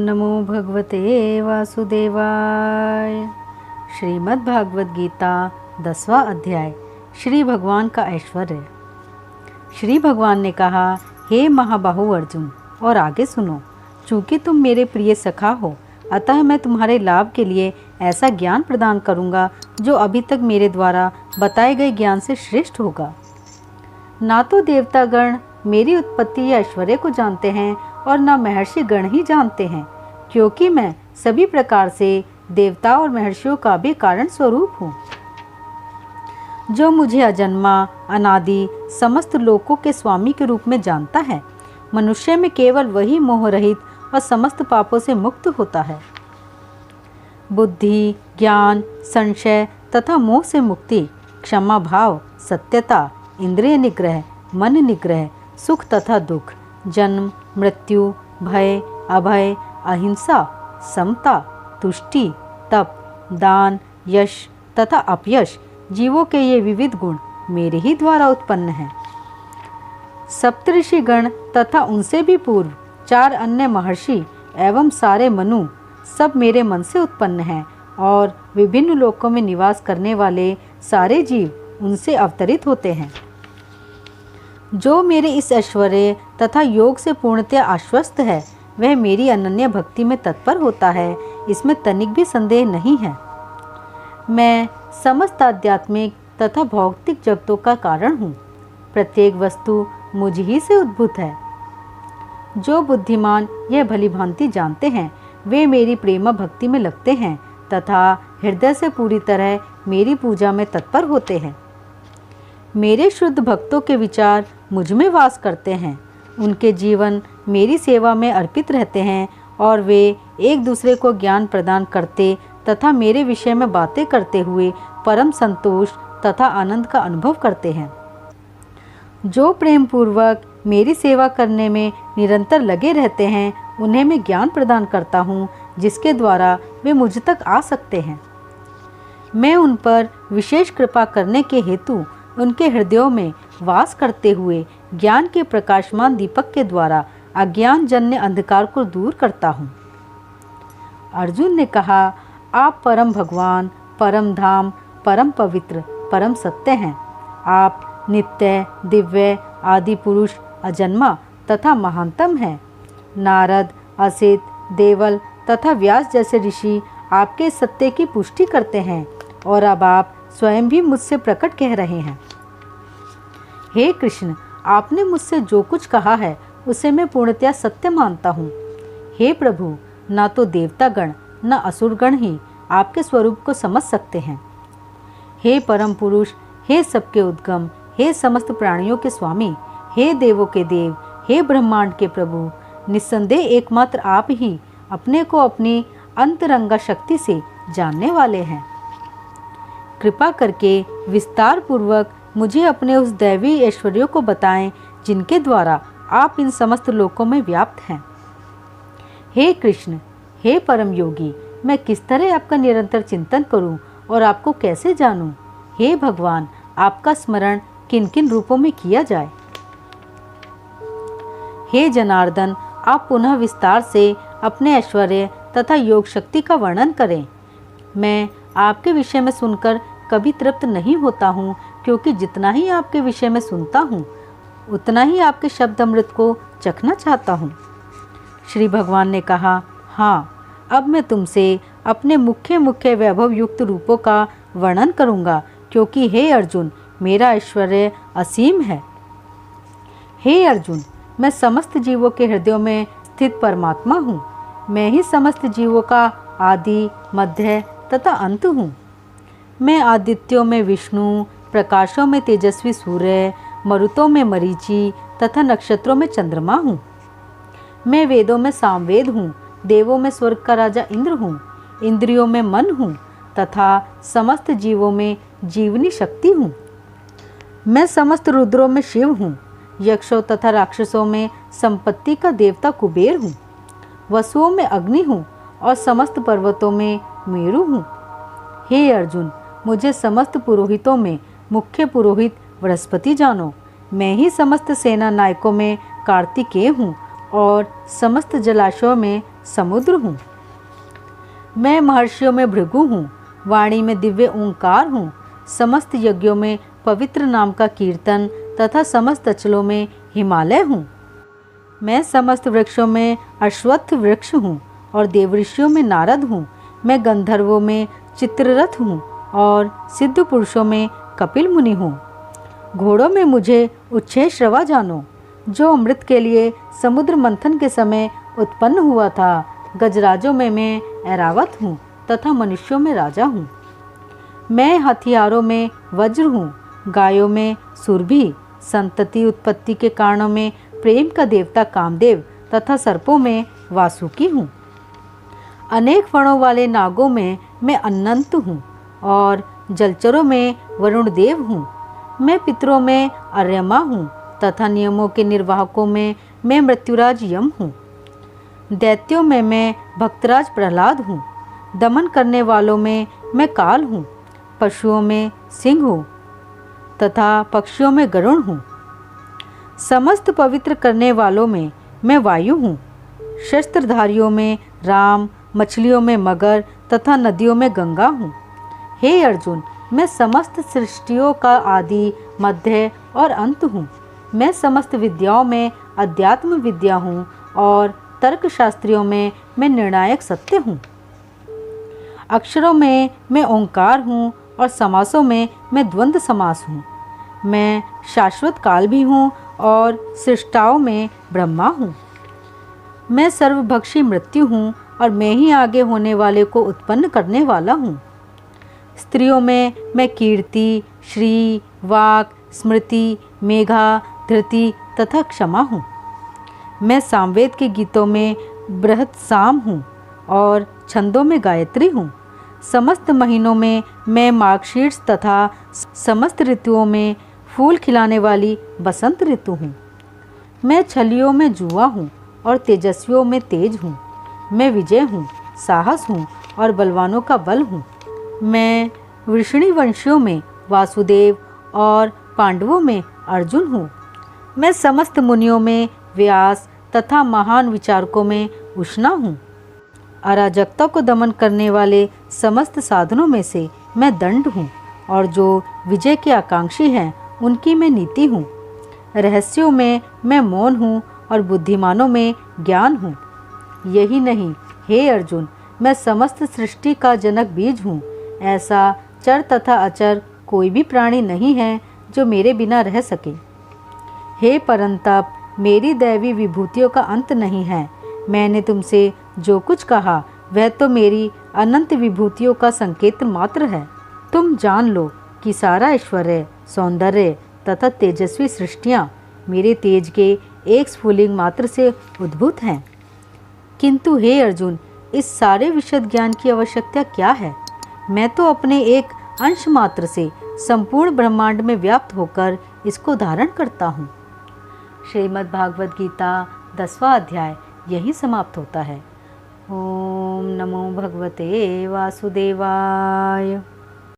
नमो भगवते वासुदेवाय। श्रीमद्भागवत गीता 10वां अध्याय। श्री भगवान का ऐश्वर्य। श्री भगवान ने कहा, हे महाबाहु अर्जुन, और आगे सुनो। चूँकि तुम मेरे प्रिय सखा हो, अतः मैं तुम्हारे लाभ के लिए ऐसा ज्ञान प्रदान करूँगा जो अभी तक मेरे द्वारा बताए गए ज्ञान से श्रेष्ठ होगा। ना तो देवतागण मेरी उत्पत्ति या ऐश्वर्य को जानते हैं और न महर्षि गण ही जानते हैं, क्योंकि मैं सभी प्रकार से देवता और महर्षियों का भी कारण स्वरूप हूँ। जो मुझे अजन्मा, अनादि, समस्त लोकों के स्वामी के रूप में जानता है, मनुष्य में केवल वही मोह रहित और समस्त पापों से मुक्त होता है। बुद्धि, ज्ञान, संशय तथा मोह से मुक्ति, क्षमा भाव, सत्यता, इंद्रिय निग्रह, मन निग्रह, सुख तथा दुख, जन्म, मृत्यु, भय, अभय, अहिंसा, समता, तुष्टि, तप, दान, यश तथा अपयश, जीवों के ये विविध गुण मेरे ही द्वारा उत्पन्न हैं। सप्तऋषि गण तथा उनसे भी पूर्व 4 अन्य महर्षि एवं सारे मनु सब मेरे मन से उत्पन्न हैं, और विभिन्न लोकों में निवास करने वाले सारे जीव उनसे अवतरित होते हैं। जो मेरे इस ऐश्वर्य तथा योग से पूर्णतया आश्वस्त है, वह मेरी अनन्य भक्ति में तत्पर होता है, इसमें तनिक भी संदेह नहीं है। मैं समस्त आध्यात्मिक तथा भौतिक जगतों का कारण हूँ। प्रत्येक वस्तु मुझ ही से उद्भूत है। जो बुद्धिमान यह भली भांति जानते हैं, वे मेरी प्रेम भक्ति में लगते हैं तथा हृदय से पूरी तरह मेरी पूजा में तत्पर होते हैं। मेरे शुद्ध भक्तों के विचार मुझ में वास करते हैं। उनके जीवन मेरी सेवा में अर्पित रहते हैं और वे एक दूसरे को ज्ञान प्रदान करते तथा मेरे विषय में बातें करते हुए परम संतोष तथा आनंद का अनुभव करते हैं। जो प्रेम पूर्वक मेरी सेवा करने में निरंतर लगे रहते हैं, उन्हें मैं ज्ञान प्रदान करता हूँ, जिसके द्वारा वे मुझ तक आ सकते हैं। मैं उन पर विशेष कृपा करने के हेतु उनके हृदयों में वास करते हुए ज्ञान के प्रकाशमान दीपक के द्वारा अज्ञान जन्य अंधकार को दूर करता हूँ। अर्जुन ने कहा, आप परम भगवान, परम धाम, परम पवित्र, परम सत्य हैं। आप नित्य, दिव्य, आदि पुरुष, अजन्मा तथा महानतम हैं। नारद, असित, देवल तथा व्यास जैसे ऋषि आपके सत्य की पुष्टि करते हैं, और अब आप स्वयं भी मुझसे प्रकट कह रहे हैं। हे कृष्ण, आपने मुझसे जो कुछ कहा है उसे मैं पूर्णतया सत्य मानता हूँ। हे प्रभु, ना तो देवतागण न असुरगण ही आपके स्वरूप को समझ सकते हैं। हे परम पुरुष, हे सबके उद्गम, हे समस्त प्राणियों के स्वामी, हे देवों के देव, हे ब्रह्मांड के प्रभु, निस्संदेह एकमात्र आप ही अपने को अपनी अंतरंगा शक्ति से जानने वाले हैं। कृपा करके विस्तार पूर्वक मुझे अपने उस दैवी ऐश्वर्यों को बताएं, जिनके द्वारा आप इन समस्त लोकों में व्याप्त हैं। हे कृष्ण, हे परम योगी, मैं किस तरह आपका निरंतर चिंतन करूं और आपको कैसे जानूं? हे भगवान, आपका स्मरण किन किन रूपों में किया जाए? हे जनार्दन, आप पुनः विस्तार से अपने ऐश्वर्य तथा योग शक्ति का वर्णन करें। मैं आपके विषय में सुनकर कभी तृप्त नहीं होता हूँ, क्योंकि जितना ही आपके विषय में सुनता हूँ, उतना ही आपके शब्द अमृत को चखना चाहता हूँ। श्री भगवान ने कहा, हाँ, अब मैं तुमसे अपने मुख्य मुख्य वैभव युक्त रूपों का वर्णन करूँगा, क्योंकि हे अर्जुन, मेरा ऐश्वर्य असीम है। हे अर्जुन, मैं समस्त जीवों के हृदयों में स्थित परमात्मा हूँ। मैं ही समस्त जीवों का आदि, मध्य तथा अंत हूँ। मैं आदित्यों में विष्णु, प्रकाशों में तेजस्वी सूर्य, मरुतों में मरीचि तथा नक्षत्रों में चंद्रमा हूँ। मैं वेदों में सामवेद हूँ, देवों में स्वर्ग का राजा इंद्र हूँ, इंद्रियों में मन हूँ तथा समस्त जीवों में जीवनी शक्ति हूँ। मैं समस्त रुद्रों में शिव हूँ, यक्षों तथा राक्षसों में संपत्ति का देवता कुबेर हूँ, वसुओं में अग्नि हूँ और समस्त पर्वतों में मेरु हूँ। हे अर्जुन, मुझे समस्त पुरोहितों में मुख्य पुरोहित बृहस्पति जानो। मैं ही समस्त सेना नायकों में कार्तिकेय हूँ और समस्त जलाशयों में समुद्र हूँ। मैं महर्षियों में भृगु हूँ, वाणी में दिव्य ओंकार हूँ, समस्त यज्ञों में पवित्र नाम का कीर्तन तथा समस्त अचलों में हिमालय हूँ। मैं समस्त वृक्षों में अश्वत्थ वृक्ष हूँ और देवऋषियों में नारद हूँ। मैं गंधर्वों में चित्ररथ हूँ और सिद्ध पुरुषों में कपिल मुनि हूँ। घोड़ों में मुझे उच्छेश्रवा जानो, जो अमृत के लिए समुद्र मंथन के समय उत्पन्न हुआ था। गजराजों में मैं ऐरावत हूँ तथा मनुष्यों में राजा हूँ। मैं हथियारों में वज्र हूँ, गायों में सुरभि, संतति उत्पत्ति के कारणों में प्रेम का देवता कामदेव तथा सर्पों में वासुकी हूँ। अनेक फणों वाले नागों में मैं अनंत हूँ और जलचरों में वरुण देव हूँ। मैं पितरों में अर्यमा हूँ तथा नियमों के निर्वाहकों में मैं मृत्युराज यम हूँ। दैत्यों में मैं भक्तराज प्रहलाद हूँ। दमन करने वालों में मैं काल हूँ। पशुओं में सिंह हूँ तथा पक्षियों में गरुण हूँ। समस्त पवित्र करने वालों में मैं वायु हूँ। शस्त्रधारियों में राम, मछलियों में मगर तथा नदियों में गंगा हूँ। हे अर्जुन, मैं समस्त सृष्टियों का आदि, मध्य और अंत हूँ। मैं समस्त विद्याओं में अध्यात्म विद्या हूँ और तर्कशास्त्रियों में मैं निर्णायक सत्य हूँ। अक्षरों में मैं ओंकार हूँ और समासों में मैं द्वंद्व समास हूँ। मैं शाश्वत काल भी हूँ और सृष्टाओं में ब्रह्मा हूँ। मैं सर्वभक्षी मृत्यु हूँ और मैं ही आगे होने वाले को उत्पन्न करने वाला हूँ। स्त्रियों में मैं कीर्ति, श्री, वाक, स्मृति, मेघा, धृति तथा क्षमा हूँ। मैं सामवेद के गीतों में बृहत साम हूँ और छंदों में गायत्री हूँ। समस्त महीनों में मैं मार्गशीर्ष तथा समस्त ऋतुओं में फूल खिलाने वाली बसंत ऋतु हूँ। मैं छलियों में जुआ हूँ और तेजस्वियों में तेज हूँ। मैं विजय हूँ, साहस हूँ और बलवानों का बल हूँ। मैं वृषणी वंशियों में वासुदेव और पांडवों में अर्जुन हूँ। मैं समस्त मुनियों में व्यास तथा महान विचारकों में उष्णा हूँ। अराजकता को दमन करने वाले समस्त साधनों में से मैं दंड हूँ और जो विजय के आकांक्षी हैं उनकी मैं नीति हूँ। रहस्यों में मैं मौन हूँ और बुद्धिमानों में ज्ञान हूँ। यही नहीं, हे अर्जुन, मैं समस्त सृष्टि का जनक बीज हूँ। ऐसा चर तथा अचर कोई भी प्राणी नहीं है जो मेरे बिना रह सके। हे परंतप, मेरी दैवी विभूतियों का अंत नहीं है। मैंने तुमसे जो कुछ कहा वह तो मेरी अनंत विभूतियों का संकेत मात्र है। तुम जान लो कि सारा ऐश्वर्य, सौंदर्य तथा तेजस्वी सृष्टियाँ मेरे तेज के एक स्फुलिंग मात्र से उद्भूत हैं। किंतु हे अर्जुन, इस सारे विशद ज्ञान की आवश्यकता क्या है? मैं तो अपने एक अंश मात्र से संपूर्ण ब्रह्मांड में व्याप्त होकर इसको धारण करता हूँ। श्रीमद् भागवत गीता 10वां अध्याय यही समाप्त होता है। ओम नमो भगवते वासुदेवाय।